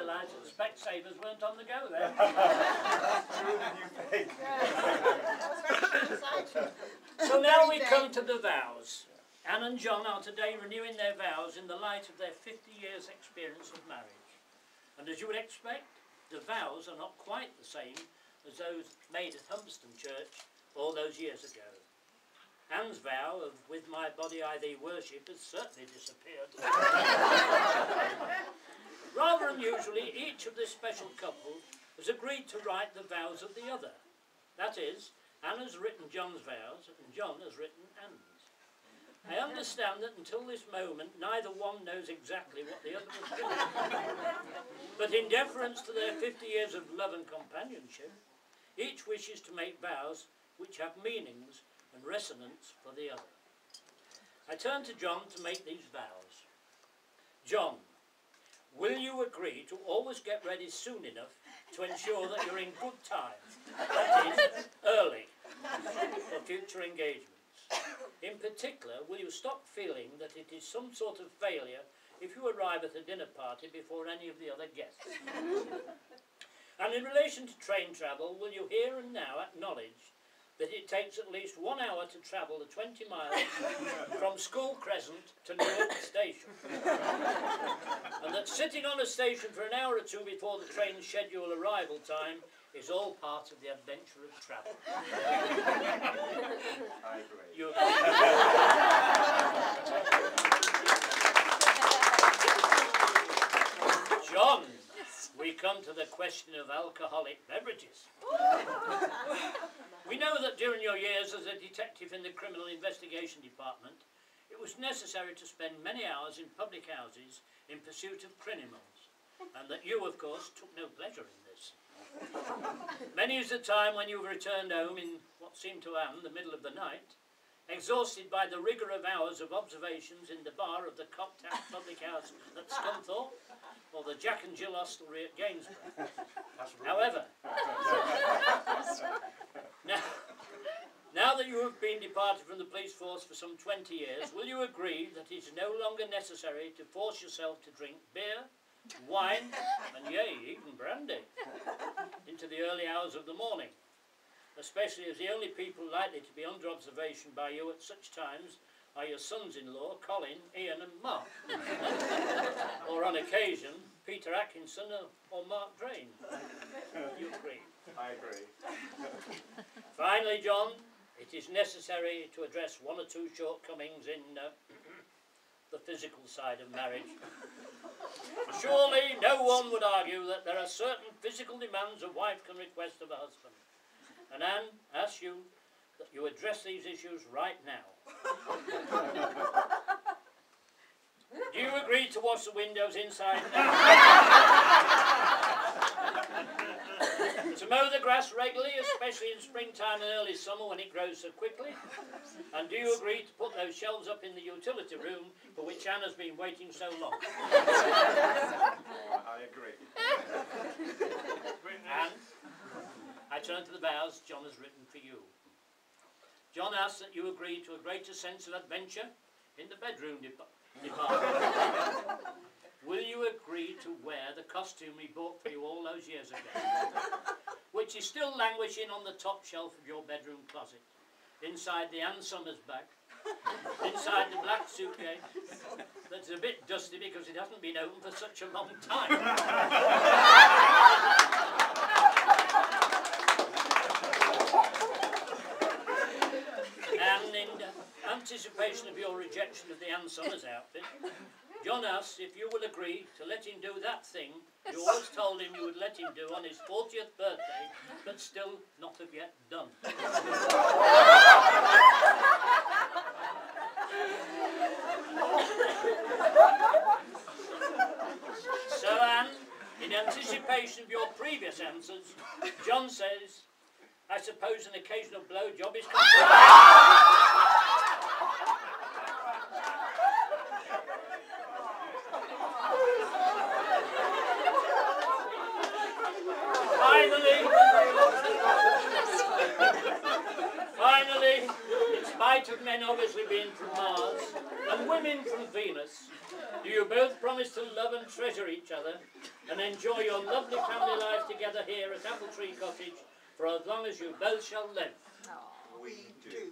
realise that the Specsavers weren't on the go there. True than you think. So now we come to the vows. Anne and John are today renewing their vows in the light of their 50 years' experience of marriage. And as you would expect, the vows are not quite the same as those made at Humberston Church all those years ago. Anne's vow of "with my body I thee worship" has certainly disappeared. Rather unusually, each of this special couple has agreed to write the vows of the other. That is, Anne has written John's vows and John has written Anne's. I understand that until this moment neither one knows exactly what the other was doing. But in deference to their 50 years of love and companionship, each wishes to make vows which have meanings and resonance for the other. I turn to John to make these vows. John, will you agree to always get ready soon enough to ensure that you're in good time, that is, early, for future engagements? In particular, will you stop feeling that it is some sort of failure if you arrive at a dinner party before any of the other guests? And in relation to train travel, will you here and now acknowledge that it takes at least 1 hour to travel the 20 miles from School Crescent to Newark Station? And that sitting on a station for an hour or two before the train's scheduled arrival time is all part of the adventure of travel. I agree. You agree? John, we come to the question of alcoholic beverages. We know that during your years as a detective in the Criminal Investigation Department, it was necessary to spend many hours in public houses in pursuit of criminals, and that you, of course, took no pleasure in this. Many is the time when you returned home in what seemed to Anne the middle of the night, exhausted by the rigour of hours of observations in the bar of the Cocktail Public House at Scunthorpe, or the Jack and Jill Hostelry at Gainsborough. However, now that you have been departed from the police force for some 20 years, will you agree that it is no longer necessary to force yourself to drink beer, wine, and yea, even brandy, into the early hours of the morning, especially as the only people likely to be under observation by you at such times are your sons-in-law, Colin, Ian and Mark, or on occasion, Peter Atkinson or Mark Drain. You agree? I agree. Finally, John, it is necessary to address one or two shortcomings in the physical side of marriage. Surely no one would argue that there are certain physical demands a wife can request of a husband. And Anne asks you that you address these issues right now. Do you agree to wash the windows inside now? To mow the grass regularly, especially in springtime and early summer when it grows so quickly? And do you agree to put those shelves up in the utility room for which Anne has been waiting so long? I agree. Anne, I turn to the vows John has written for you. John asks that you agree to a greater sense of adventure in the bedroom department. Will you agree to wear the costume we bought for you all those years ago, which is still languishing on the top shelf of your bedroom closet, inside the Ann Summers bag, inside the black suitcase that's a bit dusty because it hasn't been opened for such a long time? And in anticipation of your rejection of the Ann Summers outfit, John asks if you will agree to let him do that thing you always told him you would let him do on his 40th birthday, but still not have yet done. So Anne, in anticipation of your previous answers, John says, I suppose an occasional blowjob is considered. Finally, in spite of men obviously being from Mars and women from Venus, do you both promise to love and treasure each other and enjoy your lovely family life together here at Apple Tree Cottage for as long as you both shall live. We do.